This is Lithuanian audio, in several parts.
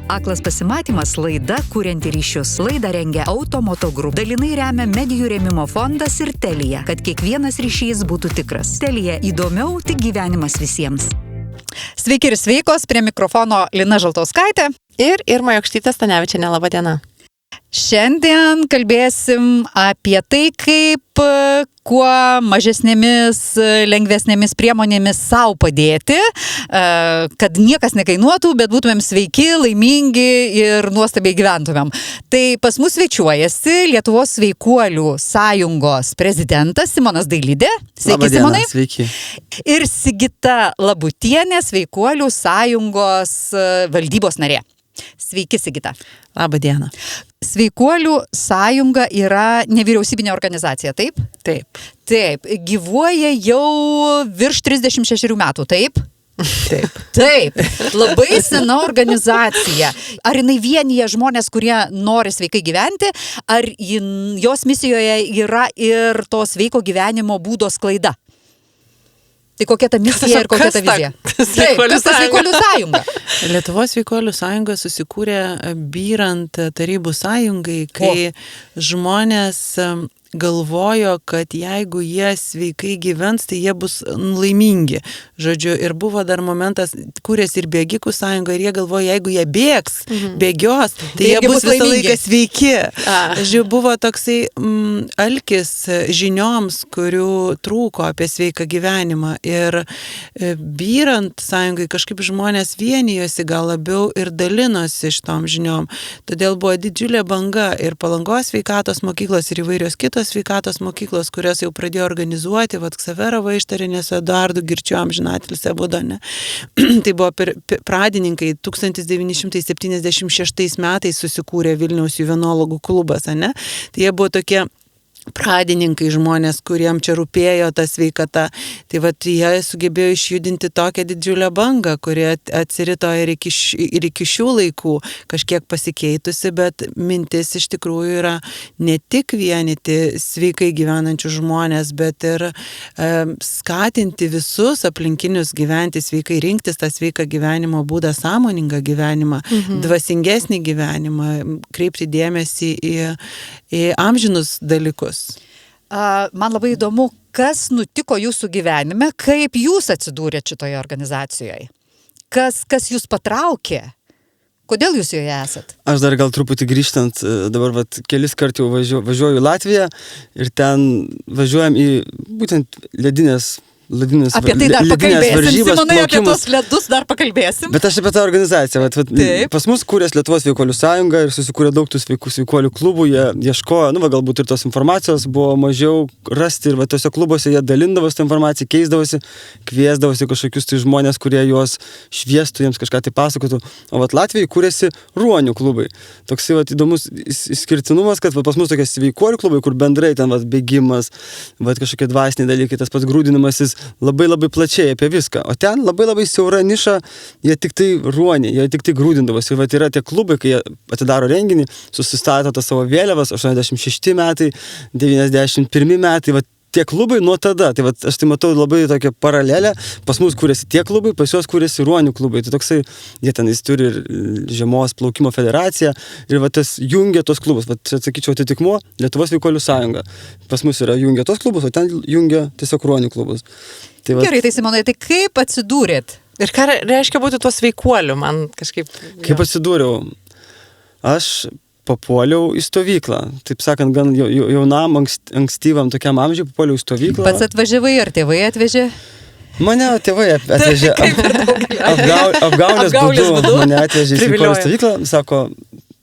Aklas pasimatymas - laida kurianti ryšius. Laidą rengia Automoto Group. Dalinai remia Medijų rėmimo fondas ir Telia, kad kiekvienas ryšys būtų tikras. Telia - įdomiau, tik gyvenimas visiems. Sveiki ir sveikos, prie mikrofono Lina Žaltauskaitė ir Irma Jokštytė Stanevičienė. Labą dieną. Šiandien kalbėsim apie tai, kaip kuo mažesnėmis, lengvesnėmis priemonėmis savo padėti, kad niekas nekainuotų, bet būtumėm sveiki, laimingi ir nuostabiai gyventumėm. Tai pas mus svečiuojasi Lietuvos sveikuolių sąjungos prezidentas Simonas Dailidė. Sveiki, Simonai. Sveiki. Ir Sigita Labutienė, sveikuolių sąjungos valdybos narė. Sveiki, Sigita. Labą dieną. Sveikuolių sąjunga yra nevyriausybinė organizacija, taip? Taip. Taip. Gyvuoja jau virš 36 metų, taip? Taip. Taip. Labai sena organizacija. Ar jinai vienyje žmonės, kurie nori sveikai gyventi, ar jos misijoje yra ir to sveiko gyvenimo būdo sklaida? Tai kokia ta misija ir kokia ta vizija? Taip, kas ta sveikuolių sąjunga? Lietuvos sveikuolių sąjunga susikūrė byrant tarybų sąjungai, kai žmonės galvojo, kad jeigu jie sveikai gyvens, tai jie bus laimingi. Žodžiu, ir buvo dar momentas, kūrėsi ir bėgikų sąjunga, ir jie galvojo, jeigu jie bėgs, bėgios, tai jie bus visą laiką sveiki. Žodžiu, buvo toksai alkis žinioms, kurių trūko apie sveiką gyvenimą. Ir byrant sąjungai kažkaip žmonės vienijosi gal labiau ir dalinosi šitom žiniom. Todėl buvo didžiulė banga ir Palangos sveikatos mokyklos ir įvairios kitos sveikatos mokyklos, kurios jau pradėjo organizuoti, Ksavera Vaištarienė su Eduardu Girčiu amžinatilsė būdone. Tai buvo pradininkai 1976 metais susikūrė Vilniaus juvenologų klubas, ane? Tai jie buvo tokie pradininkai žmonės, kuriem čia rūpėjo ta sveikata. Tai jie sugebėjo išjudinti tokią didžiulę bangą, kuri atsirito ir iki šių laikų kažkiek pasikeitusi, bet mintis iš tikrųjų yra ne tik vienyti sveikai gyvenančius žmonės, bet ir skatinti visus aplinkinius gyventi sveikai, rinktis tą sveiką gyvenimo būdą, sąmoningą gyvenimą, dvasingesnį gyvenimą, kreipti dėmesį į amžinus dalykus. Man labai įdomu, kas nutiko jūsų gyvenime, kaip jūs atsidūrėte šitoje organizacijoje? Kas jūs patraukė? Kodėl jūs joje esat? Aš dar gal truputį grįžtant, dabar kelis kart jau važiuoju į Latviją ir ten važiuojam į būtent ledinės apie tai dar pakalbėsim, varžybas, Simonai, apie plaukimus. tos ledus dar pakalbėsim. Bet aš apie tą organizaciją. Pas mus kūrės Lietuvos sveikuolių sąjunga ir susikūrė daug tų sveikuolių klubų. Jie ieškojo, galbūt ir tos informacijos buvo mažiau rasti ir tose klubuose jie dalindavosi tą informaciją, keisdavosi, kviesdavosi kažkokius tai žmonės, kurie juos šviestų, jiems kažką tai pasakotų. O Latvijai kūrėsi ruonių klubai. Toksai įdomus išskirtinumas, kad pas mus tokie sveikuolių klubai, kur bendrai ten bėgimas, kažkokie dvasiniai dalykai, tas pats grūdinimasis, labai plačiai apie viską. O ten labai siaura niša, jie tik tai ruoniai, jie tik tai grūdindavosi. Ir yra tie klubai, kai jie atidaro renginį, susistato tą savo vėliavas, 86 metai, 91 metai, tie klubai nuo tada. Tai aš tai matau labai tokią paralelę. Pas mus kūrėsi tie klubai, pas juos kūrėsi ruonių klubai. Tai toksai, jie tenais turi ir žiemos plaukimo federaciją ir tas jungia tos klubus. Čia sakyčiau atitikmuo Lietuvos sveikuolių sąjunga. Pas mus yra jungia tos klubus, o ten jungia tiesiog ruonių klubus. Gerai, tai Simonai, tai kaip atsidūrėt? Ir ką reiškia būti tuo sveikuoliu? Man kažkaip... Kaip atsidūriau? Aš papuoliau į stovyklą. Taip sakant, gan jaunam, ankstyvam tokiam amžiui papuoliau į stovyklą. Pats atvažiavai ar tėvai atvežė? Mane tėvai atvežė. Apgaulės būdu mane atvežė į sveikuolių stovyklą. Sako,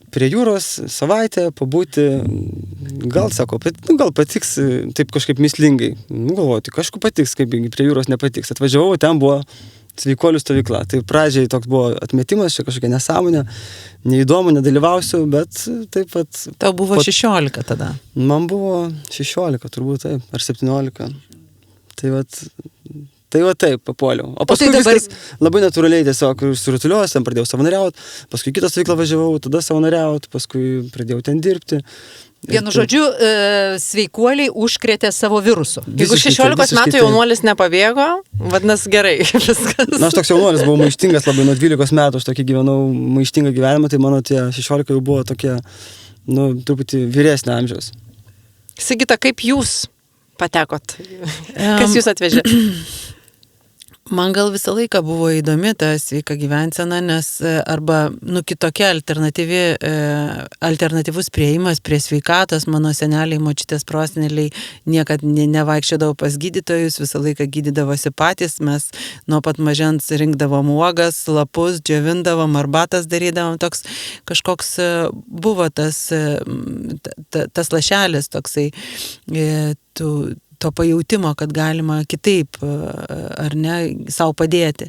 prie jūros savaitę pabūti, gal patiks taip kažkaip mįslingai. Galvoju, tai kažku patiks, kaip prie jūros nepatiks. Atvažiavau, ten buvo sveikuolių stovykla. Tai pradžiai toks buvo atmetimas, čia kažkokia nesąmonė, neįdomu, nedalyvausiu, bet taip pat... Tau buvo 16 tada? Man buvo 16, turbūt taip, ar 17. Tai taip, papuoliau. O paskui viskas labai natūraliai tiesiog surutuliojas, ten pradėjau savanoriauti, paskui kitą stovyklą važiavau, tada savanoriauti, paskui pradėjau ten dirbti. Vienu žodžiu, sveikuoliai užkrėtė savo virusu. Jeigu 16 metų jaunuolis nepabėgo, vadinasi gerai viskas. Na, aš toks jaunuolis buvau maištingas labai nuo 12 metų, aš tokį gyvenau maištingą gyvenimą, tai mano tie 16 jau buvo tokie, truputį vyresnio amžiaus. Sigita, kaip jūs patekot? Kas jūs atvežė? Man gal visą laiką buvo įdomi ta sveika gyvensena, nes arba kitokia alternatyvus prieimas prie sveikatos, mano seneliai, močiutės, proseneliai niekad nevaikščiodavo pas gydytojus, visą laiką gydydavosi patys, mes nuo pat mažens rinkdavom uogas, lapus, džiovindavom, arbatas darydavom, toks kažkoks buvo tas lašelis toksai, to pajautimo, kad galima kitaip, ar ne, savo padėti.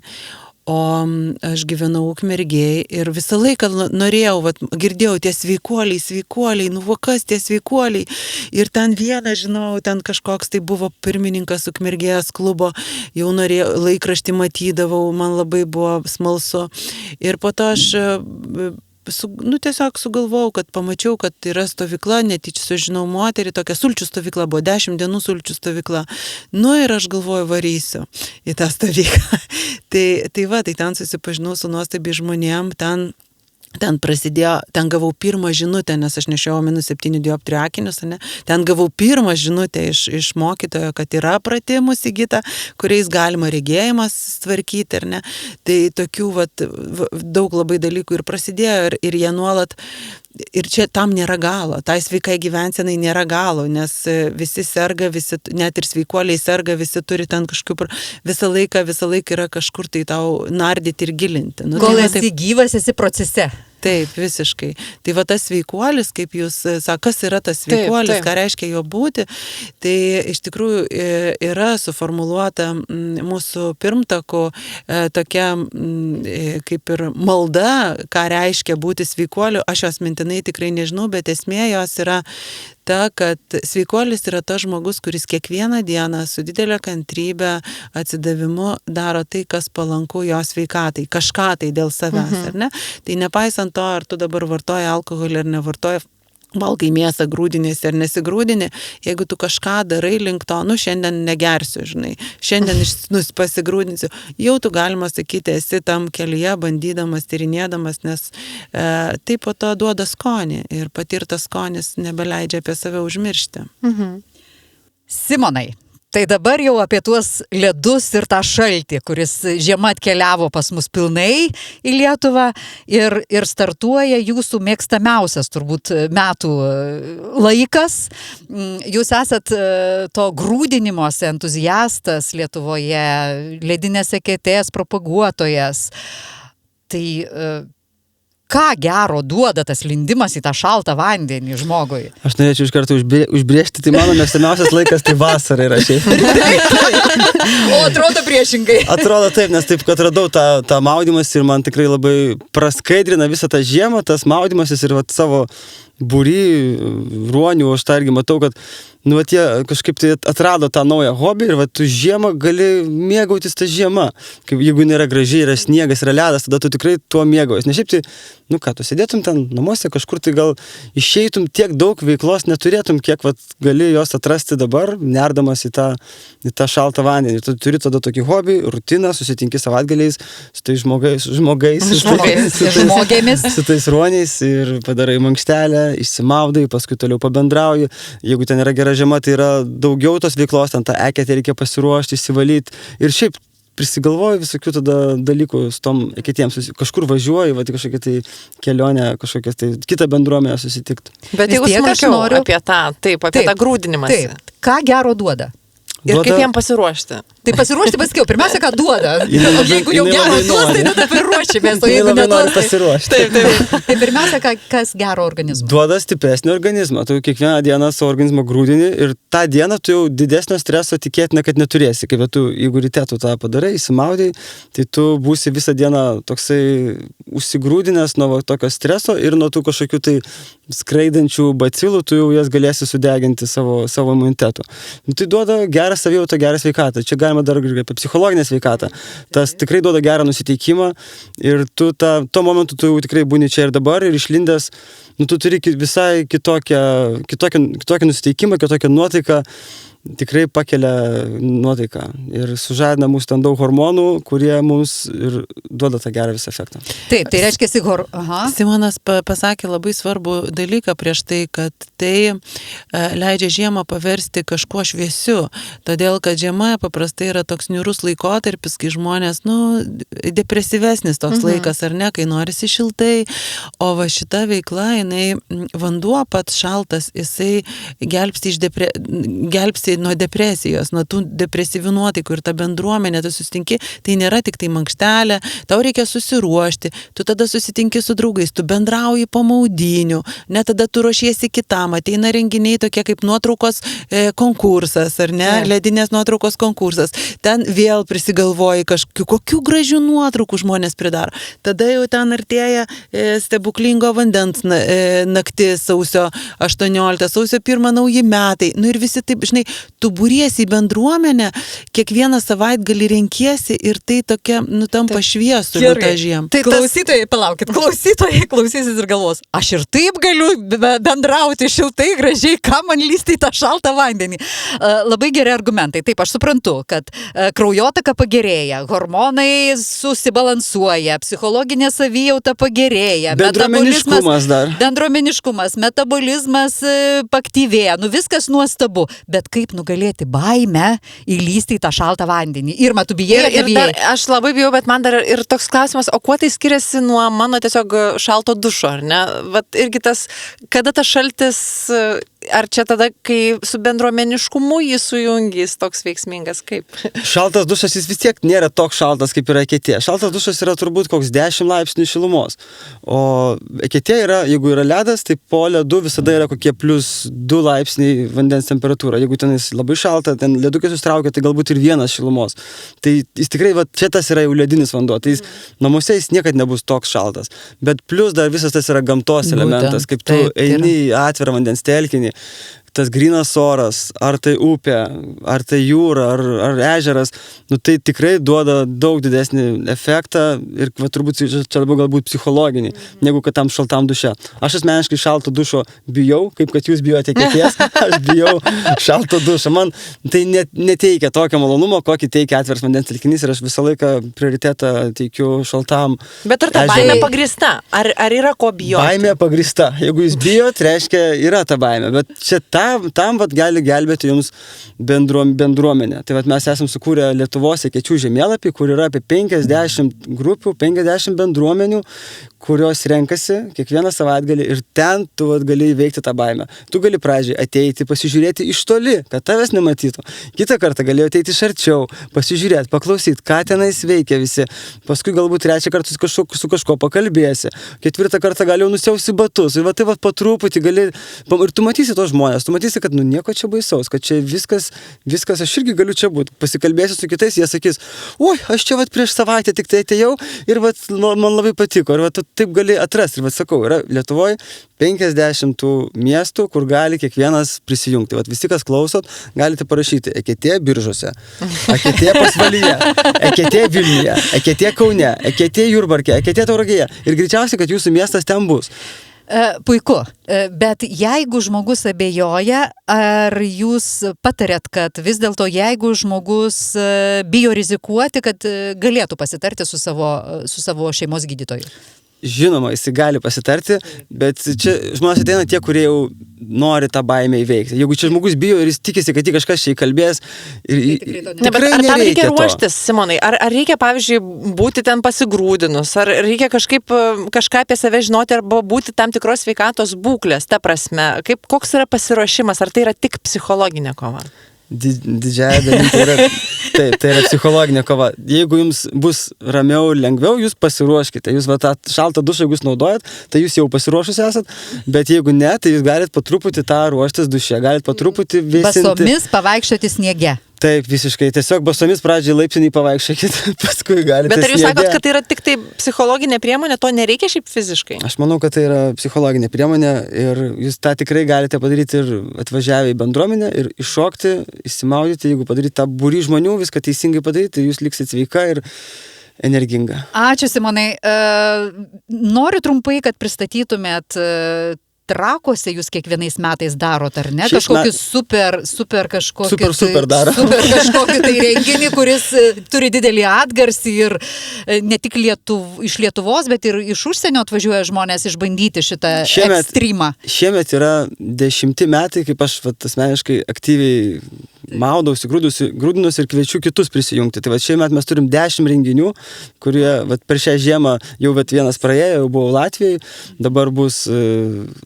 O aš gyvenau Ukmergėj ir visą laiką norėjau, girdėjau tie sveikuoliai, kas tie sveikuoliai. Ir ten vieną, žinau, ten kažkoks tai buvo pirmininkas Ukmergės klubo, jau norėjau, laikraštį matydavau, man labai buvo smalsu. Ir po to aš tiesiog sugalvojau, kad pamačiau, kad yra stovykla, netyčia sužinau moterį, tokia sulčių stovykla, buvo 10 dienų sulčių stovykla. Ir aš galvoju, varysiu į tą stovyklą. tai ten susipažinau su nuostabiai žmonėm, ten prasidėjo, ten gavau pirmą žinutę, nes aš nešiau -7 dioptrijų akinius, ne? Ten gavau pirmą žinutę iš mokytojo, kad yra pratimų Sigita, kuriais galima regėjimas tvarkyti, ar ne? Tai tokių daug labai dalykų ir prasidėjo ir jie nuolat. Ir čia tam nėra galo, tai sveikai gyvensenai nėra galo, nes visi serga, net ir sveikuoliai serga, visi turi ten kažkokių, visą laiką yra kažkur tai tau nardyti ir gilinti. Kol esi gyvas, esi procese. Taip, visiškai. Tai tas sveikuolis, kaip jūs sako, kas yra tas sveikuolis, ką reiškia jo būti, tai iš tikrųjų yra suformuluota mūsų pirmtakų tokia kaip ir malda, ką reiškia būti sveikuoliu. Aš jos mintinai tikrai nežinau, bet esmė jos yra ta, kad sveikuolis yra tas žmogus, kuris kiekvieną dieną su didelė kantrybė, atsidavimu daro tai, kas palanku jo sveikatai, kažką tai dėl savęs, ar ne? Tai nepaisant to, ar tu dabar vartoji alkoholį ar nevartoji, valgai mėsą, grūdinėsi ar nesigrūdini, jeigu tu kažką darai link to, šiandien negersiu, žinai, šiandien pasigrūdinsiu, jau tu galima sakyti, esi tam kelyje, bandydamas, tyrinėdamas, nes tai po to duoda skonį ir patirtas skonis nebeleidžia apie save užmiršti. Simonai, tai dabar jau apie tuos ledus ir tą šaltį, kuris žiema atkeliavo pas mus pilnai į Lietuvą ir startuoja jūsų mėgstamiausias turbūt metų laikas. Jūs esat to grūdinimosi entuziastas Lietuvoje, ledinės eketės propaguotojas. Tai ką gero duoda tas lindimas į tą šaltą vandenį žmogui? Aš norėčiau iš karto užbrėžti, tai mano mėgstamiausias laikas tai vasara yra šiaip. O atrodo priešingai. Atrodo taip, nes taip, kad radau tą maudymas ir man tikrai labai praskaidrina visą tą žiemą, tas maudymasis ir savo būry, ruonių, aš tą irgi matau, kad jie kažkaip tai atrado tą naują hobį ir tu žiemą gali mėgautis tą žiemą. Jeigu nėra gražiai, yra sniegas, yra ledas, tada tu tikrai tuo mėgaujas. Ne šiaip tai, tu sėdėtum ten namuose, kažkur tai gal išeitum, tiek daug veiklos neturėtum, kiek gali jos atrasti dabar, nerdamas į tą šaltą vandenį. Tu turi tada tokį hobį, rutiną, susitinki savaitgaliais su tais žmogėmis, su tais ruoniais ir padarai mankštelę, išsimaudai, paskui toliau pabendrauji. Jeigu ten yra gera žiema, tai yra daugiau tos veiklos, ten tą eketę reikia pasiruošti, įsivalyti. Ir šiaip prisigalvoju visokių tada dalykų su tom eketėms. Kažkur važiuoju, kažkokią tai kelionę, kažkokią tai kitą bendruomenę susitikti. Bet jeigu smarkiau apie tą grūdinimąsi. Ką gero duoda? Ir kaip jam pasiruošti? Tai pasiruošti paskiau. Pirmiausia, ką duoda. O jeigu jau gero duos, tai tada priruošimės. O jeigu neduos, pasiruošti. Tai pirmiausia, kas gero organizmą? Duoda stipresnį organizmą. Tu kiekvieną dieną savo organizmą grūdini ir tą dieną tu jau didesnio streso tikėtina, kad neturėsi. Kaip jeigu ryte tu tą padarai, įsimaudai, tai tu būsi visą dieną toksai užsigrūdinęs nuo tokio streso ir nuo tų kažkokių tai skraidančių bacilų, tu jau jas galėsi sudeginti savo imunitetu. Tai duoda gerą gerą savijautą, gerą sveikatą. Čia galima dar apie psichologinę sveikatą. Tas tikrai duoda gerą nusiteikimą ir tu tuo momentu tu tikrai būni čia ir dabar ir išlindęs, tu turi visai kitokią nusiteikimą, kitokią nuotaiką, tikrai pakelia nuotaiką ir sužadina mūsų ten daug hormonų, kurie mums ir duoda tą gerą visą efektą. Taip, tai reiškia, Simonas pasakė labai svarbų dalyką prieš tai, kad tai leidžia žiemą paversti kažkuo šviesiu, todėl kad žiema paprastai yra toks niūrus laikotarpis, kai žmonės, depresyvesnis toks laikas, ar ne, kai norisi šiltai, o va šita veikla, vanduo pats šaltas, jisai gelbsti nuo depresijos, nuo tų depresyvių nuotaikų ir ta bendruomenė, tu susitinki, tai nėra tik tai mankštelė, tau reikia susiruošti, tu tada susitinki su draugais, tu bendrauji po maudynių, net tada tu ruošiesi kitam, ateina renginiai tokie kaip nuotraukos konkursas, ar ne, ledinės nuotraukos konkursas, ten vėl prisigalvoji kokių gražių nuotraukų žmonės pridaro, tada jau ten artėja stebuklingo vandens naktis sausio 18, sausio 1 nauji metai, ir visi taip, žinai, tu būriesi į bendruomenę, kiekvieną savaitgalį renkiesi ir tai tokia, tampa šviesų tą žiemą. Tai klausytojai, palaukit, klausytojai klausysis ir galvos, aš ir taip galiu bendrauti šiltai, gražiai, ką man lysti į tą šaltą vandenį. Labai geri argumentai. Taip, aš suprantu, kad kraujotaka pagerėja, hormonai susibalansuoja, psichologinė savijauta pagerėja, bendruomeniškumas, metabolizmas paaktyvėja, viskas nuostabu, bet kaip nugalėti baimę įlysti į tą šaltą vandenį? Irma, tu bijai ar nebijai? Aš labai bijau, bet man dar ir toks klausimas, o kuo tai skiriasi nuo mano tiesiog šalto dušo, ar ne? Vat irgi kada tas šaltis, ar čia tada, kai su bendruomeniškumu jį sujungys toks veiksmingas, kaip? Šaltas dušas jis vis tiek nėra toks šaltas, kaip yra eketė. Šaltas dušas yra turbūt koks 10 laipsnių šilumos. O eketė yra, jeigu yra ledas, tai po ledu visada yra kokie +2 laipsniai vandens temperatūra. Jeigu ten jis labai šalta, ten ledukai sustraukia, tai galbūt ir 1 šilumos. Tai jis tikrai, čia tas yra jau ledinis vanduo. Tai namuose jis niekad nebus toks šaltas. Bet plus dar visas tas yra gamtos elementas, kaip tu eini į atvirą vandens telkinį. Tas grynas oras, ar tai upė, ar tai jūra, ar ežeras, tai tikrai duoda daug didesnį efektą ir turbūt čia labiau galbūt psichologinį, negu kad tam šaltam duše. Aš asmeniškai šalto dušo bijau, kaip kad jūs bijote eketės, aš bijau šalto dušo. Man tai neteikia tokio malonumo, kokį teikia atviras vandens telkinys ir aš visą laiką prioritetą teikiu šaltam. Bet ar ta baimė pagrįsta? Ar yra ko bijoti? Baimė pagrįsta. Jeigu jūs bijot, reiškia yra ta baimė, bet čia tam gali gelbėti jums bendruomenė. Tai mes esam sukūrę Lietuvos ekečių žemėlapį, kur yra apie 50 grupių, 50 bendruomenių, kurios renkasi kiekvieną savaitgalį ir ten tu gali įveikti tą baimę. Tu gali pradžiai ateiti, pasižiūrėti iš toli, kad tavęs nematytų. Kitą kartą gali ateiti iš arčiau, pasižiūrėti, paklausyti, ką tenais veikia visi. Paskui galbūt 3 kartą su kažko pakalbėsi. 4 kartą gali jau nusiausi batus. Ir tai po truputį gali... Ir tu matysi tos žmonės, tu matysi, kad nieko čia baisaus, kad čia viskas, aš irgi galiu čia būti. Pasikalbėsiu su kitais, jie sakys, oi, aš čia prieš savaitę tik tai atėjau ir man labai patiko. Ir taip gali atrasti. Ir sakau, yra Lietuvoje 50 tų miestų, kur gali kiekvienas prisijungti. Visi, kas klausot, galite parašyti Eketė Biržuose, Eketė Pasvalyje, Eketė Vilniuje, Eketė Kaune, Eketė Jurbarke, Eketė Tauragėje. Ir greičiausiai, kad jūsų miestas ten bus. Puiku, bet jeigu žmogus abejoja, ar jūs patarėt, kad vis dėlto jeigu žmogus bijo rizikuoti, kad galėtų pasitarti su savo šeimos gydytoju? Žinoma, jis gali pasitarti, bet čia žmonės ateina tie, kurie jau nori tą baimę įveikti. Jeigu čia žmogus bijo ir jis tikisi, kad kažkas čia įkalbės, tikrai ar tam reikia ruoštis, Simonai? Ar reikia, pavyzdžiui, būti ten pasigrūdinus? Ar reikia kažką apie save žinoti arba būti tam tikros sveikatos būklės, ta prasme? Koks yra pasiruošimas? Ar tai yra tik psichologinė kova? Didžiąją dalį tai yra psichologinė kova. Jeigu jums bus ramiau, lengviau, jūs pasiruoškite. Jūs tą šaltą dušą, jeigu jūs naudojat, tai jūs jau pasiruošus esat, bet jeigu ne, tai jūs galit po truputį tą ruoštis duše, galit po truputį vėsinti. Basomis pavaikščioti sniege. Taip, visiškai. Tiesiog basomis pradžiai laiptinį pavaikščiokit, paskui galite. Bet ar jūs sakot, kad tai yra tik tai psichologinė priemonė, to nereikia šiaip fiziškai? Aš manau, kad tai yra psichologinė priemonė ir jūs tą tikrai galite padaryti ir atvažiavę į bendruomenę ir iššokti, įsimaudyti, jeigu padaryti tą būrį žmonių, viską teisingai padaryti, jūs liksit sveika ir energinga. Ačiū, Simonai. Noriu trumpai, kad pristatytumėt Trakuose jūs kiekvienais metais darot, ar ne? Kažkokį super kažkokį daro. Super kažkokį tai renginį, kuris turi didelį atgarsį ir ne tik iš Lietuvos, bet ir iš užsienio atvažiuoja žmonės išbandyti šitą ekstremą. Šiemet yra 10 metai, kaip aš asmeniškai aktyviai maudausi, grūdinusi ir kviečiu kitus prisijungti. Tai šiemet mes turim 10 renginių, kurie per šią žiemą jau vienas praėjo, jau buvau Latvijai, dabar bus,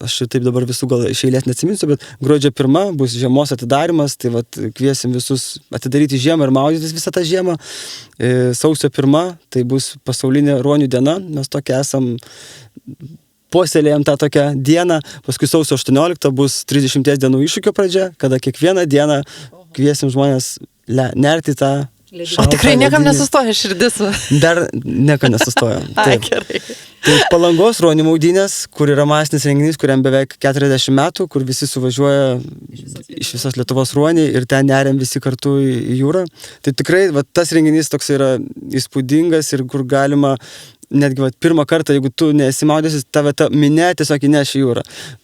aš taip dabar visų gal iš eilės neatsiminsiu, bet gruodžio 1 bus žiemos atidarimas, tai kviesim visus atidaryti žiemą ir maudytis visą tą žiemą. Sausio 1 tai bus pasaulinė ruonių diena, mes tokia esam puoselėjom tą tokią dieną, paskui sausio 18 bus 30 dienų iššūkio pradžia, kada kiekvieną dieną kviesim žmonės nerti tą šaltą. O tikrai niekam nesustoja širdis. Dar niekam nesustoja. Ai, gerai. Tai Palangos ruonių maudynės, kur yra masinis renginys, kuriam beveik 40 metų, kur visi suvažiuoja iš visos Lietuvos ruoniai ir ten neriam visi kartu į jūrą. Tai tikrai tas renginys toks yra įspūdingas ir kur galima netgi pirmą kartą, jeigu tu nesimaudėsi, tave ta minė tiesiog įneš į jūrą.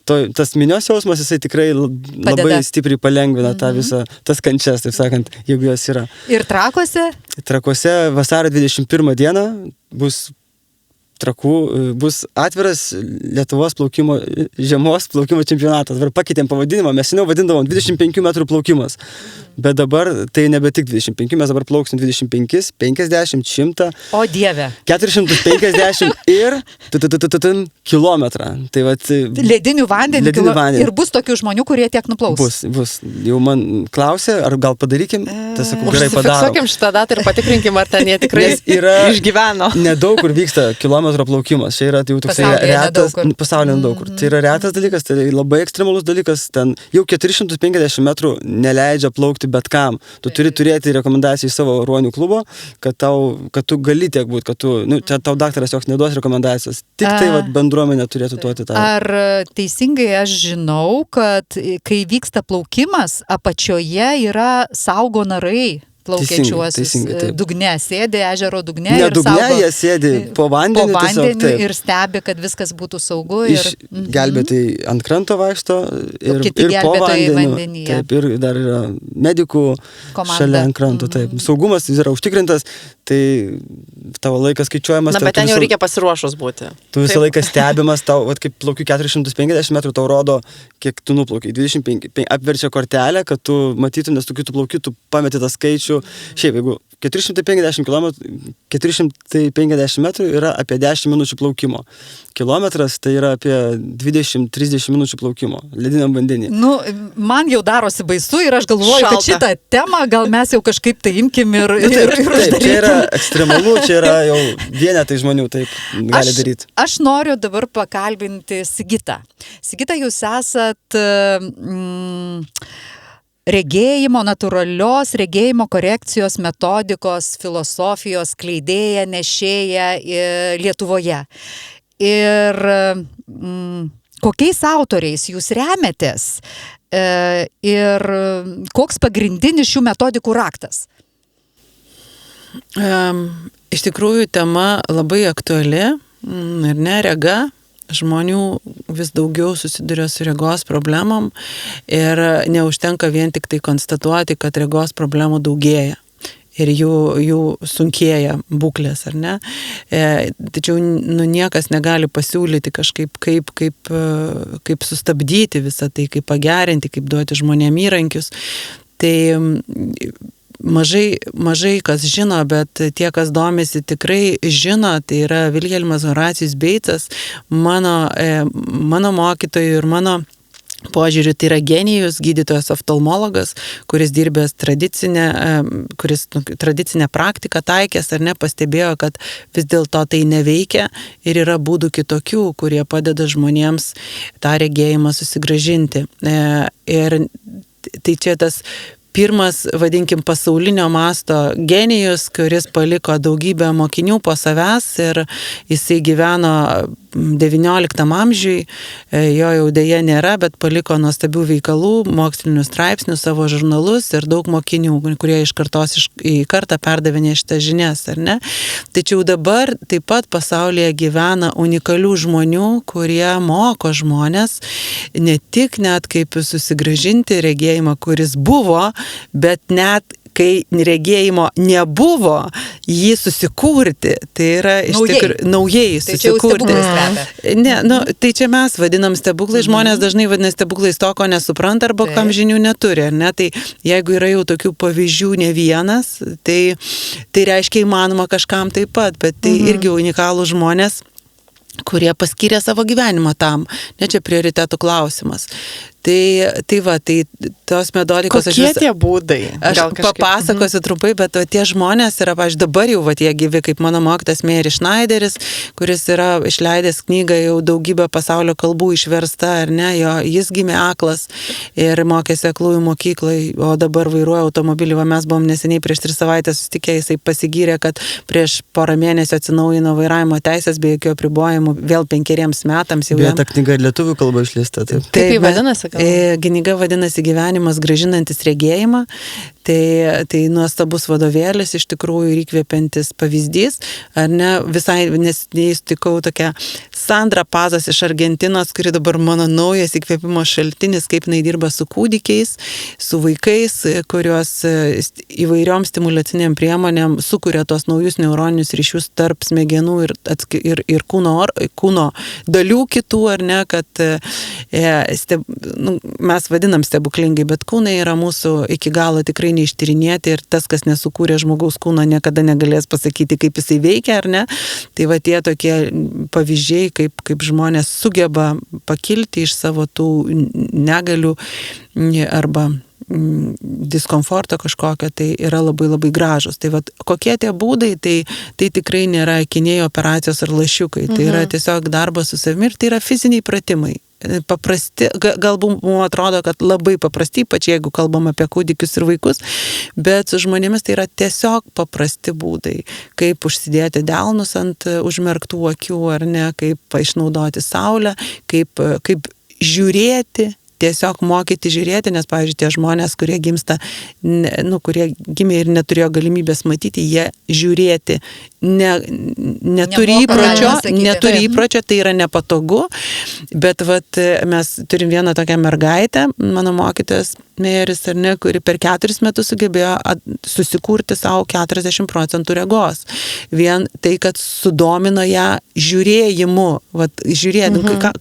Tas minios jausmas, jisai tikrai labai stipriai palengvina tą visą, tas kančias, taip sakant, jeigu jos yra. Ir Trakuose? Trakuose vasario 21 dieną bus atviras Lietuvos žiemos plaukimo čempionatas. Dabar pakeitėm pavadinimą, mes seniau vadindavom 25 metrų plaukimas. Bet dabar tai nebe tik 25, mes dabar plauksim 25, 50, 100. O Dieve. 450 ir kilometrą. Tai ledinių vandenį. Ir bus tokių žmonių, kurie tiek nuplauks. Bus. Jau man klausė, ar gal padarykim. Tai sakau, gerai padarom. Užsifiksuokim šitą datą ir patikrinkim, ar ten jie tikrai išgyveno. Nedaug kur vyksta kilometro plaukimas. Čia yra jau toks retas, pasaulyje nedaug kur. Tai yra retas dalykas, tai labai ekstremalus dalykas. Ten jau 450 metrų neleidžia plaukti bet kam. Tu turi turėti rekomendaciją į savo ruonių klubo, kad tu gali tiek būti, kad čia tau daktaras joks neduos rekomendacijos. Tik tai bendruomenė turėtų duoti tą. Ar teisingai aš žinau, kad kai vyksta plaukimas, apačioje yra saugo narai? Plaukiančiuosius dugne, sėdi ežero dugne ir dugne, jie sėdi po vandeniu ir stebi, kad viskas būtų saugu. Gelbėtojai ant kranto vaikšto ir po vandeniu. Taip, ir dar yra medikų šalia ant kranto. Taip. Saugumas yra užtikrintas, tai tavo laikas skaičiuojamas. Bet ten jau reikia pasiruošus būti. Tu visą laiką stebimas, tau, kaip plaukiu 450 metrų, tau rodo, kiek tu nuplaukiai. 25, apverčia kortelę, kad tu matytum, nes tu plauki, tu pameti tą skaičių. Šiaip, jeigu 450 metrų yra apie 10 minučių plaukimo. Kilometras tai yra apie 20-30 minučių plaukimo lediniam vandenį. Man jau darosi baisu ir aš galvoju, kad šitą temą gal mes jau kažkaip tai imkim ir taip, čia yra ekstremalu, čia yra jau vienetai žmonių taip gali daryti. Aš noriu dabar pakalbinti Sigitą. Sigita, jūs esat regėjimo, natūralios regėjimo korekcijos metodikos, filosofijos skleidėja, nešėja Lietuvoje. Ir kokiais autoriais jūs remiatės ir koks pagrindinis šių metodikų raktas? Iš tikrųjų, tema labai aktuali ir rega. Žmonių vis daugiau susiduria su regos problemom ir neužtenka vien tik tai konstatuoti, kad regos problemų daugėja ir jų sunkėja būklės, ar ne? Tačiau niekas negali pasiūlyti kažkaip, kaip sustabdyti visą tai, kaip pagerinti, kaip duoti žmonėm įrankius. Tai mažai kas žino, bet tie, kas domisi, tikrai žino, tai yra Vilhelmas Horacijus Beicas, mano mokytojų ir mano požiūriu, tai yra genijus, gydytojas oftalmologas, kuris dirbęs tradicinę praktiką taikęs ar ne, pastebėjo, kad vis dėlto tai neveikia ir yra būdų kitokių, kurie padeda žmonėms tą regėjimą susigrąžinti. Ir tai čia tas pirmas, vadinkim, pasaulinio masto genijus, kuris paliko daugybę mokinių po savęs ir jisai gyveno 19 amžiui, jo jau dėja nėra, bet paliko nuostabių veikalų, mokslinių straipsnių, savo žurnalus ir daug mokinių, kurie iš kartos į kartą perdavinė šitas žinias, ar ne? Tačiau dabar taip pat pasaulyje gyvena unikalių žmonių, kurie moko žmonės ne tik net kaip susigrąžinti regėjimą, kuris buvo, bet net kai regėjimo nebuvo, jį susikurti. Tai yra iš tikrųjų naujai susikurti. Ne, tai čia mes vadinam stebuklai, žmonės dažnai vadina stebuklais to, ko nesupranta arba kam žinių neturi. Ne? Tai jeigu yra jau tokių pavyzdžių ne vienas, tai reiškia įmanoma kažkam taip pat, bet tai irgi unikalų žmonės, kurie paskyrė savo gyvenimą tam. Ne čia prioritetų klausimas. Tai tos metodikos... Kokie tie būdai? Aš papasakosiu trumpai, bet tie žmonės yra, dabar jau jie gyvi, kaip mano mokytas Meiri Schneideris, kuris yra išleidęs knygą jau daugybę pasaulio kalbų išversta, ar ne, jis gimė aklas ir mokėsi aklųjų mokyklai, o dabar vairuoja automobilį, mes buvom neseniai prieš 3 savaitės susitikę, jisai pasigyrė, kad prieš porą mėnesių atsinaujino vairavimo teisės be jokių apribojimų, vėl 5 metams jau. Bet ta knyga lietuvių kalba išleista, taip. Kaip jį vadinasi? Knyga vadinasi Gyvenimas grąžinantis regėjimą. Tai nuostabus vadovėlis, iš tikrųjų ir įkvepiantis pavyzdys. Ar ne, visai neseniai sutikau tokią Sandra Pazas iš Argentinos, kuri dabar mano naujas įkvėpimo šaltinis, kaip jinai dirba su kūdikiais, su vaikais, kuriuos įvairiom stimulacinėm priemonėm sukuria tos naujus neuroninius ryšius tarp smegenų ir kūno dalių kitų, ar ne, kad mes vadinam stebuklingai, bet kūnai yra mūsų iki galo tikrai neištyrinėti ir tas, kas nesukūrė žmogaus kūno, niekada negalės pasakyti, kaip jisai veikia, ar ne. Tai tie tokie pavyzdžiai, kaip žmonės sugeba pakilti iš savo tų negalių arba diskomforto kažkokio, tai yra labai labai gražus. Tai kokie tie būdai, tai tikrai nėra akiniai, operacijos ar lašiukai. Tai yra tiesiog darbas su savimi ir tai yra fiziniai pratimai. Paprasti, galbūt mums atrodo, kad labai paprasti, ypač jeigu kalbam apie kūdikius ir vaikus, bet su žmonėmis tai yra tiesiog paprasti būdai, kaip užsidėti delnus ant užmerktų akių, ar ne, kaip išnaudoti saulę, kaip žiūrėti, tiesiog mokyti žiūrėti, nes, pavyzdžiui, tie žmonės, kurie gimsta, kurie gimė ir neturėjo galimybės matyti, jie žiūrėti neturi įpročio, tai yra nepatogu, bet mes turim vieną tokią mergaitę, mano mokytojas Meiris, ar ne, kuri per 4 metus sugebėjo susikurti savo 40% regos. Vien tai, kad sudomino ją žiūrėjimu,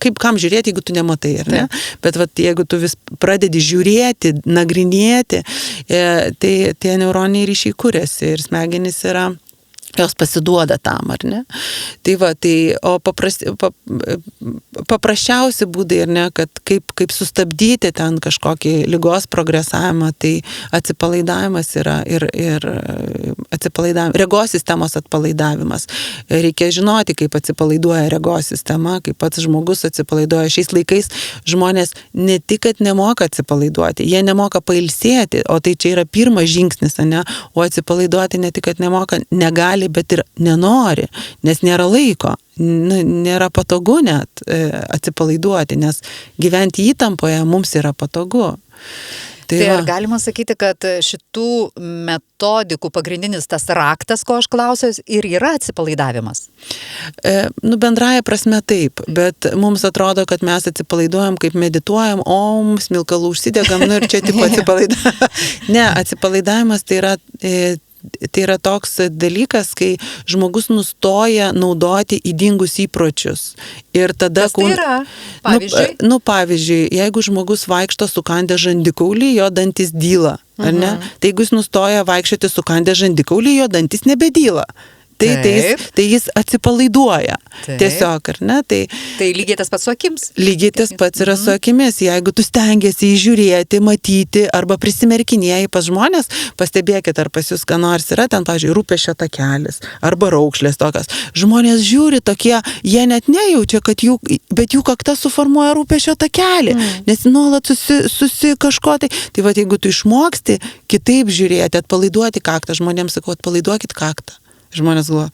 kaip kam žiūrėti, jeigu tu nematai, ar ne? Bet jeigu tu vis pradedi žiūrėti, nagrinėti, tai tie neuroniniai ryšiai kuriasi ir smegenys yra, jos pasiduoda tam, ar ne? O paprasčiausi būdai, ar ne, kad kaip sustabdyti ten kažkokį ligos progresavimą, tai atsipalaidavimas yra ir atsipalaidavimas, regos sistemos atpalaidavimas. Reikia žinoti, kaip atsipalaiduoja regos sistema, kaip pats žmogus atsipalaiduoja. Šiais laikais žmonės ne tik, kad nemoka atsipalaiduoti, jie nemoka pailsėti, o tai čia yra pirmas žingsnis, ne? O atsipalaiduoti ne tik, kad nemoka, negali, bet ir nenori, nes nėra laiko, nėra patogu net atsipalaiduoti, nes gyventi įtampoje mums yra patogu. Tai ar galima sakyti, kad šitų metodikų pagrindinis tas raktas, ko aš klausiau, ir yra atsipalaidavimas? Bendraja prasme taip, bet mums atrodo, kad mes atsipalaiduojam, kaip medituojam, smilkalų užsidegam, ir čia tipo atsipalaidavimas. Ne, atsipalaidavimas tai yra toks dalykas, kai žmogus nustoja naudoti ydingus įpročius. Ir tada... Kas tai yra? Pavyzdžiui? Pavyzdžiui, jeigu žmogus vaikšto sukandę žandikaulį, jo dantis dyla, ar ne? Tai jeigu jis nustoja vaikščioti sukandę žandikaulį, jo dantis nebedyla. tai jis atsipalaiduoja. Taip. Tiesiog, ar ne? Tai lygiai tas pats su akims. Lygiai tas pats yra su akimis. Jeigu tu stengiasi įžiūrėti, matyti arba prisimerkinėjai pas žmonės, pastebėkit, ar pas jūs ką nors yra, ten, pavyzdžiui, rūpesčio takelis arba raukšlės tokios. Žmonės žiūri tokie, jie net nejaučia, bet jų kakta suformuoja rūpesčio takelį, nes nuolat susi kažko tai. Tai va, jeigu tu išmoksti kitaip žiūrėti, atpalaiduoti kaktą, žmonėms sakau, atpalaiduokit kaktą. Žmonės galvoja,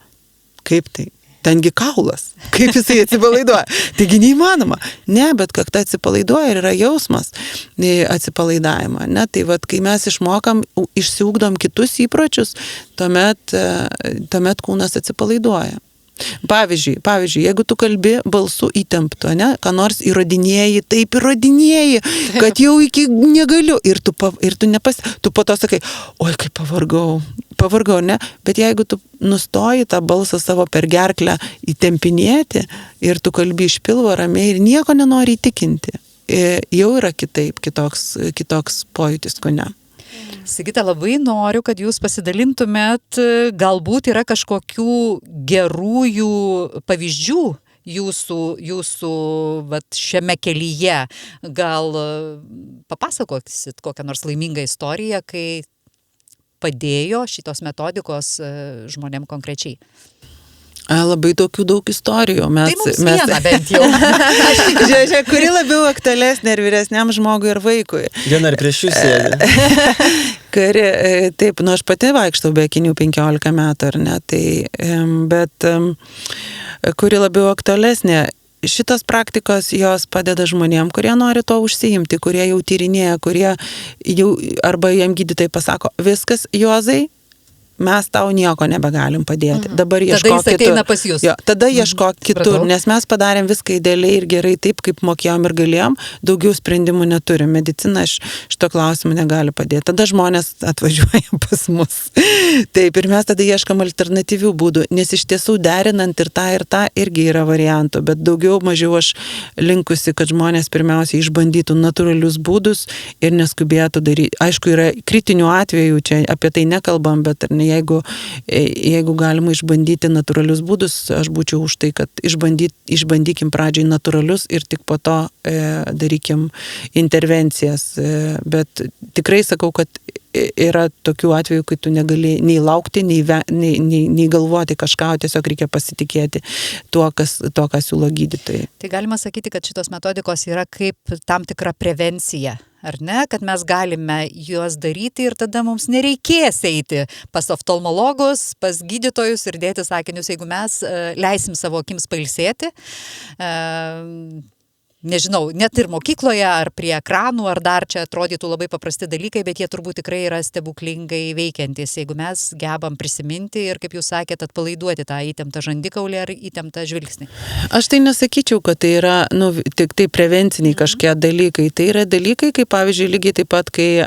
kaip tai? Tengi kaulas. Kaip jisai atsipalaiduoja? Taigi neįmanoma. Ne, bet kakta atsipalaiduoja ir yra jausmas atsipalaidavimo. Ne? Tai vat, kai mes išsiugdom kitus įpročius, tuomet kūnas atsipalaiduoja. Pavyzdžiui, jeigu tu kalbi balsu įtemptu, ne, ką nors įrodinėji, kad jau iki negaliu ir tu po to sakai, oi, kaip pavargau, ne, bet jeigu tu nustoji tą balsą savo per gerklę įtempinėti ir tu kalbi iš pilvo ramiai ir nieko nenori įtikinti, jau yra kitoks pojūtis kūne. Sigita, labai noriu, kad jūs pasidalintumėt, galbūt yra kažkokių gerųjų pavyzdžių jūsų vat, šiame kelyje. Gal papasakosit kokią nors laimingą istoriją, kai padėjo šitos metodikos žmonėm konkrečiai? Labai daug istorijų. Tai mums vieną bent jau. Žiūrėk, kuri labiau aktualesnė ir vyresniam žmogui ir vaikui. Viena ir prieš jūs sėdė. Taip, aš pati vaikštau be akinių 15 metų, ar ne, bet kuri labiau aktualesnė. Šitos praktikos jos padeda žmonėm, kurie nori to užsiimti, kurie jau tyrinėja, kurie jau, arba jam gydytojai pasako, viskas, Juozai, mes tau nieko nebegalim padėti. Dabar ieškok kitur. Tada jis ateina pas jūs. Jo, tada ieškok kitur, nes mes padarėm viską idealiai ir gerai taip, kaip mokėjom ir galėjom, daugiau sprendimų neturim. Medicina šito klausimu negali padėti. Tada žmonės atvažiuoja pas mus. Taip, ir mes tada ieškam alternatyvių būdų, nes iš tiesų derinant ir tą irgi yra variantų, bet daugiau mažiau aš linkusi, kad žmonės pirmiausiai išbandytų natūralius būdus ir neskubėtų daryti. Aišku, yra kritinių atvejų, čia apie tai nekalbam, bet ar ne, jeigu galima išbandyti natūralius būdus, aš būčiau už tai, kad išbandykim pradžiai natūralius ir tik po to darykim intervencijas. Bet tikrai sakau, kad yra tokių atvejų, kai tu negali nei laukti, nei galvoti kažką, tiesiog reikia pasitikėti tuo, ką siūlo gydytojai. Tai galima sakyti, kad šitos metodikos yra kaip tam tikra prevencija. Ar ne, kad mes galime juos daryti ir tada mums nereikės eiti pas oftalmologus, pas gydytojus ir dėti sakinius, jeigu mes leisim savo akims pailsėti. Nežinau, net ir mokykloje, ar prie ekranų, ar dar čia atrodytų labai paprasti dalykai, bet jie turbūt tikrai yra stebuklingai veikiantis, jeigu mes gebam prisiminti ir, kaip jūs sakėt, atpalaiduoti tą įtemptą žandikaulį ar įtemptą žvilgsnį. Aš tai nesakyčiau, kad tai yra tik tai prevenciniai kažkie dalykai. Tai yra dalykai, kaip pavyzdžiui, lygiai taip pat, kai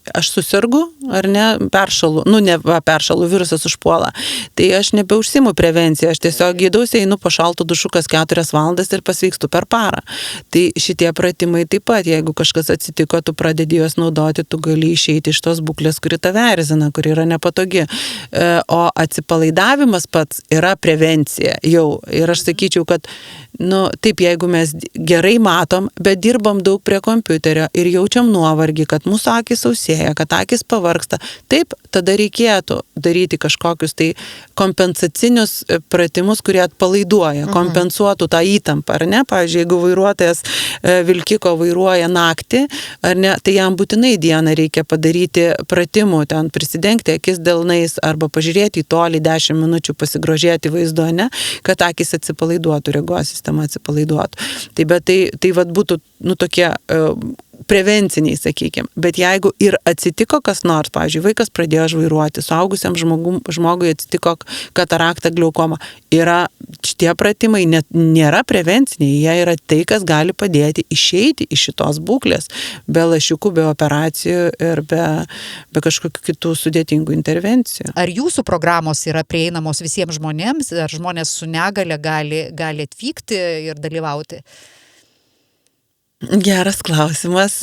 aš susirgu, ar ne, peršalu, virusas užpuola. Tai aš nebeužsimu prevenciją, aš tiesiog gydausi, einu po šaltų dušukas 4 valandas ir pasveikstu per parą. Tai šitie pratimai taip pat, jeigu kažkas atsitiko, tu pradedi juos naudoti, tu gali išeiti iš tos būklės, kuri tave erzina, kuri yra nepatogi. O atsipalaidavimas pats yra prevencija jau. Ir aš sakyčiau, kad taip, jeigu mes gerai matom, bet dirbam daug prie kompiuterio ir jaučiam nuovargį, kad mūsų akis sausėja, kad akis pavargsta, taip, tada reikėtų daryti kažkokius tai kompensacinius pratimus, kurie atpalaiduoja, kompensuotų tą įtampą, ar ne? Pavyzdžiui, jeigu vairuotojas vilkiko vairuoja naktį, ar ne, tai jam būtinai dieną reikia padaryti pratimų, ten prisidengti akis delnais arba pažiūrėti į tolį 10 minučių, pasigrožėti vaizdu, ne, kad akis atsipalaiduotų, regos sistema atsipalaiduotų. Tai vat būtų tokie prevenciniai, sakykime. Bet jeigu ir atsitiko kas nors, pavyzdžiui, vaikas pradėjo žvairuoti, suaugusiam žmogui atsitiko katarakta, glaukoma, šitie pratimai nėra prevenciniai, jie yra tai, kas gali padėti išeiti iš šitos būklės, be lašiukų, be operacijų ir be kažkokių kitų sudėtingų intervencijų. Ar jūsų programos yra prieinamos visiems žmonėms, ar žmonės su negale gali atvykti ir dalyvauti? Geras klausimas.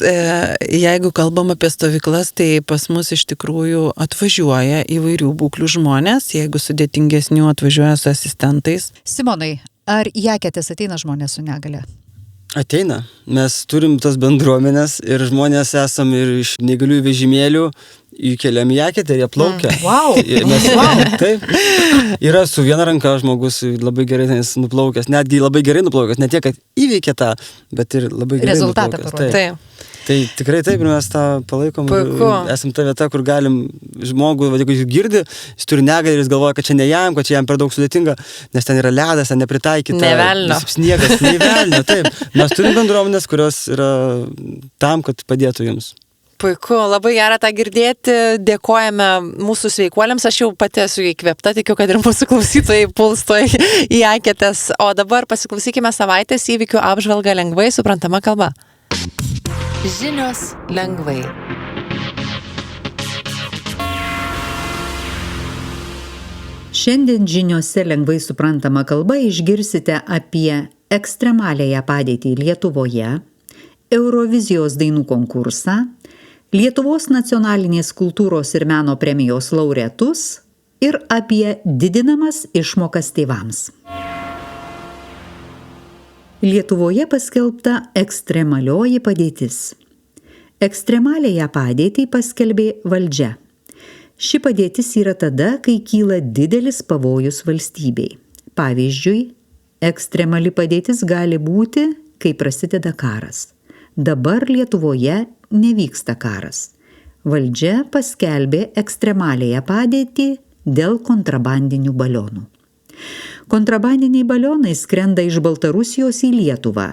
Jeigu kalbam apie stovyklas, tai pas mus iš tikrųjų atvažiuoja įvairių būklių žmonės, jeigu sudėtingesnių atvažiuoja su asistentais. Simonai, ar į Eketės ateina žmonės su negale? Ateina. Mes turim tas bendruomenės ir žmonės esam ir iš neįgaliųjų vežimėlių įkeliam į Eketę ir jie plaukia. Wow. Mes, taip. Yra su viena ranka žmogus labai gerai nuplaukęs, netgi labai gerai nuplaukęs, ne tiek, kad įveikė tą, bet ir labai gerai Rezultatą nuplaukęs. Taip. Tai tikrai taip ir mes tą palaikom. Puiku. Esam ta vieta, kur galim žmogų, jeigu jis girdi, jis turi negalį ir jis galvoja, kad čia ne jam, kad čia jam per daug sudėtinga, nes ten yra ledas, ten nepritaikyta. Ne velnio. Sniegas, ne velnio, taip. Mes turim bendruomenės, kurios yra tam, kad padėtų jums. Puiku, labai gera tą girdėti, dėkojame mūsų sveikuoliams, aš jau pati esu įkvėpta, tikiu, kad ir mūsų klausytojai pulsto į Eketės. O dabar pasiklausykime savaitės įvykių apžvalgą lengvai suprantama kalba. Žinios lengvai. Šiandien žiniose lengvai suprantama kalba išgirsite apie ekstremaliąją padėtį Lietuvoje, Eurovizijos dainų konkursą, Lietuvos nacionalinės kultūros ir meno premijos laureatus ir apie didinamas išmokas tėvams. Lietuvoje paskelbta ekstremalioji padėtis. Ekstremaliąją padėtį paskelbė valdžia. Ši padėtis yra tada, kai kyla didelis pavojus valstybei. Pavyzdžiui, ekstremali padėtis gali būti, kai prasideda karas. Dabar Lietuvoje nevyksta karas. Valdžia paskelbė ekstremaliąją padėtį dėl kontrabandinių balionų. Kontrabandiniai balionai skrenda iš Baltarusijos į Lietuvą.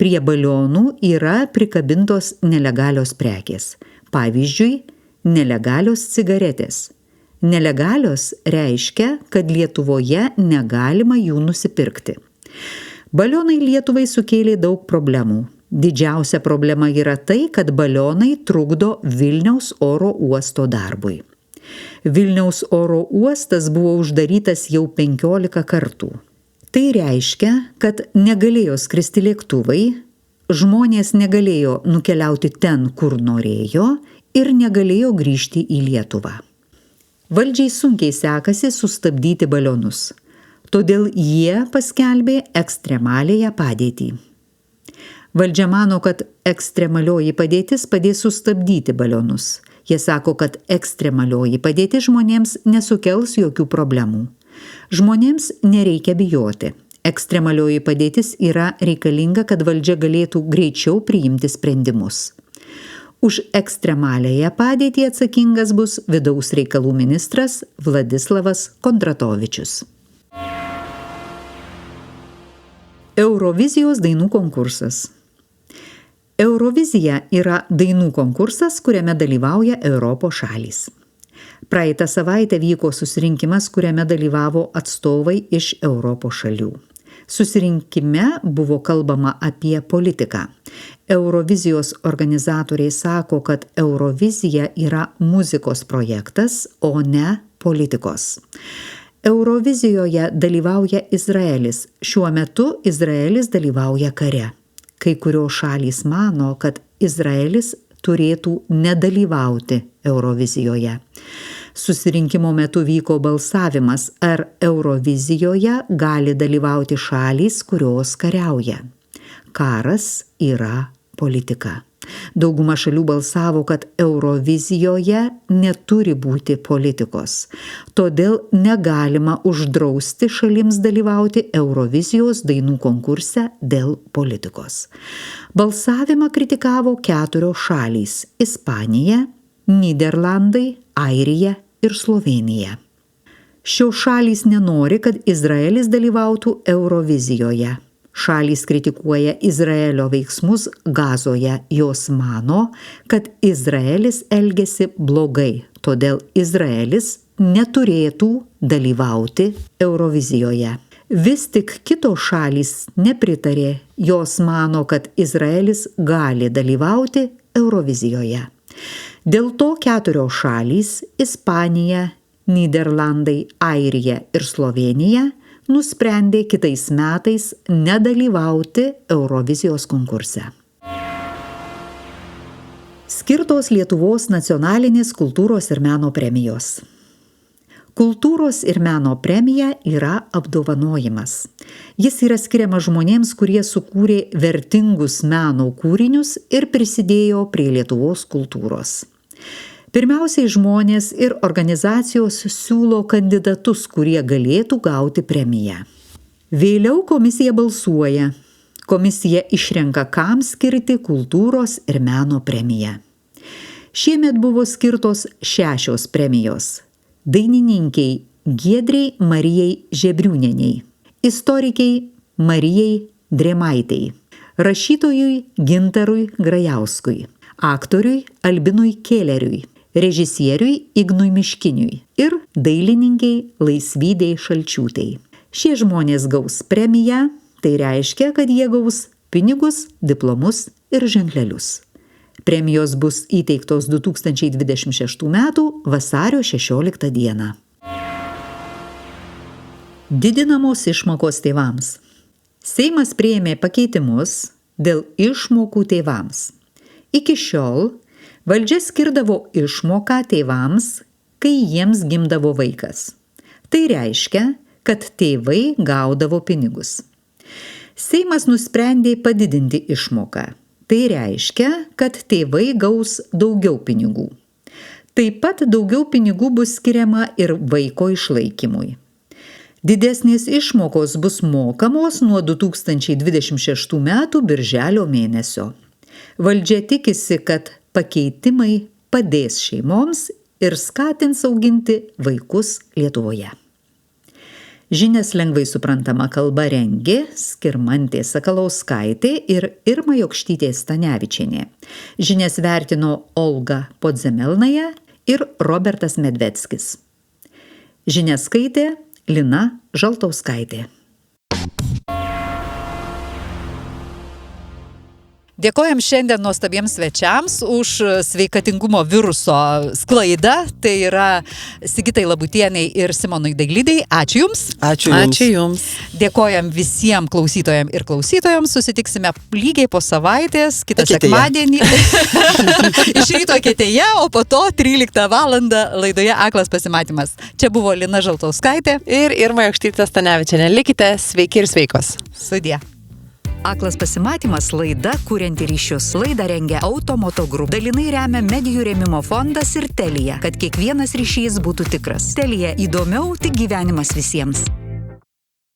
Prie balionų yra prikabintos nelegalios prekės. Pavyzdžiui, nelegalios cigaretės. Nelegalios reiškia, kad Lietuvoje negalima jų nusipirkti. Balionai Lietuvai sukėlė daug problemų. Didžiausia problema yra tai, kad balionai trukdo Vilniaus oro uosto darbui. Vilniaus oro uostas buvo uždarytas jau 15 kartų. Tai reiškia, kad negalėjo skristi lėktuvai, žmonės negalėjo nukeliauti ten, kur norėjo ir negalėjo grįžti į Lietuvą. Valdžiai sunkiai sekasi sustabdyti balionus, todėl jie paskelbė ekstremaliąją padėtį. Valdžia mano, kad ekstremalioji padėtis padės sustabdyti balionus. Jie sako, kad ekstremalioji padėtis žmonėms nesukels jokių problemų. Žmonėms nereikia bijoti. Ekstremalioji padėtis yra reikalinga, kad valdžia galėtų greičiau priimti sprendimus. Už ekstremaliąją padėtį atsakingas bus vidaus reikalų ministras Vladislavas Kondratovičius. Eurovizijos dainų konkursas. Eurovizija yra dainų konkursas, kuriame dalyvauja Europos šalys. Praeitą savaitę vyko susirinkimas, kuriame dalyvavo atstovai iš Europos šalių. Susirinkime buvo kalbama apie politiką. Eurovizijos organizatoriai sako, kad Eurovizija yra muzikos projektas, o ne politikos. Eurovizijoje dalyvauja Izraelis. Šiuo metu Izraelis dalyvauja kare. Kai kurios šalys mano, kad Izraelis turėtų nedalyvauti Eurovizijoje. Susirinkimo metu vyko balsavimas, ar Eurovizijoje gali dalyvauti šalys, kurios kariauja. Karas yra politika. Dauguma šalių balsavo, kad Eurovizijoje neturi būti politikos. Todėl negalima uždrausti šalims dalyvauti Eurovizijos dainų konkurse dėl politikos. Balsavimą kritikavo 4 šalys – Ispanija, Nyderlandai, Airija ir Slovėnija. Šios šalys nenori, kad Izraelis dalyvautų Eurovizijoje. Šalys kritikuoja Izraelio veiksmus Gazoje. Jos mano, kad Izraelis elgiasi blogai, todėl Izraelis neturėtų dalyvauti Eurovizijoje. Vis tik kitos šalys nepritarė. Jos mano, kad Izraelis gali dalyvauti Eurovizijoje. Dėl to 4 šalys – Ispanija, Nyderlandai, Airija ir Slovėnija – nusprendė kitais metais nedalyvauti Eurovizijos konkurse. Skirtos Lietuvos nacionalinės kultūros ir meno premijos. Kultūros ir meno premija yra apdovanojimas. Jis yra skiriamas žmonėms, kurie sukūrė vertingus meno kūrinius ir prisidėjo prie Lietuvos kultūros. Pirmiausiai žmonės ir organizacijos siūlo kandidatus, kurie galėtų gauti premiją. Vėliau komisija balsuoja. Komisija išrenka, kam skirti kultūros ir meno premiją. Šiemet buvo skirtos 6 premijos. Dainininkiai Giedrei Marijai Žebriūnienei, istorikiai Marijai Drėmaitei, rašytojui Gintarui Grajauskui, aktoriui Albinui Kėleriui, režisieriui Ignui Miškiniui ir dailininkiai Laisvydei Šalčiūtei. Šie žmonės gaus premiją, tai reiškia, kad jie gaus pinigus, diplomus ir ženklelius. Premijos bus įteiktos 2026 m. vasario 16 d. Didinamos išmokos tėvams. Seimas priėmė pakeitimus dėl išmokų tėvams. Iki šiol valdžia skirdavo išmoką tėvams, kai jiems gimdavo vaikas. Tai reiškia, kad tėvai gaudavo pinigus. Seimas nusprendė padidinti išmoką. Tai reiškia, kad tėvai gaus daugiau pinigų. Taip pat daugiau pinigų bus skiriama ir vaiko išlaikymui. Didesnės išmokos bus mokamos nuo 2026 m. birželio mėnesio. Valdžia tikisi, kad pakeitimai padės šeimoms ir skatins auginti vaikus Lietuvoje. Žinias lengvai suprantama kalba rengė Skirmantė Sakalauskaitė ir Irma Jokštytė Stanevičienė. Žinias vertino Olga Podzemelnaja ir Robertas Medveckis. Žinias skaitė Lina Žaltauskaitė. Dėkojam šiandien nuostabiems svečiams už sveikatingumo viruso sklaidą. Tai yra Sigitai Labutieniai ir Simonui Daglydai. Ačiū Jums. Ačiū Jums. Dėkojam visiems klausytojams ir klausytojams. Susitiksime lygiai po savaitės, kitą sekmadienį. Iš ryto Eketėje, o po to 13 val. Laidoje Aklas pasimatymas. Čia buvo Lina Žaltauskaitė ir Irma Jokštytė Stanevičienė. Likite sveiki ir sveikos. Sudie. Aklas pasimatymas laida kurianti ryšius. Laidą rengia Automoto Group. Dalinai remia medijų rėmimo fondas ir Telia, kad kiekvienas ryšys būtų tikras. Telia įdomiau, tik gyvenimas visiems.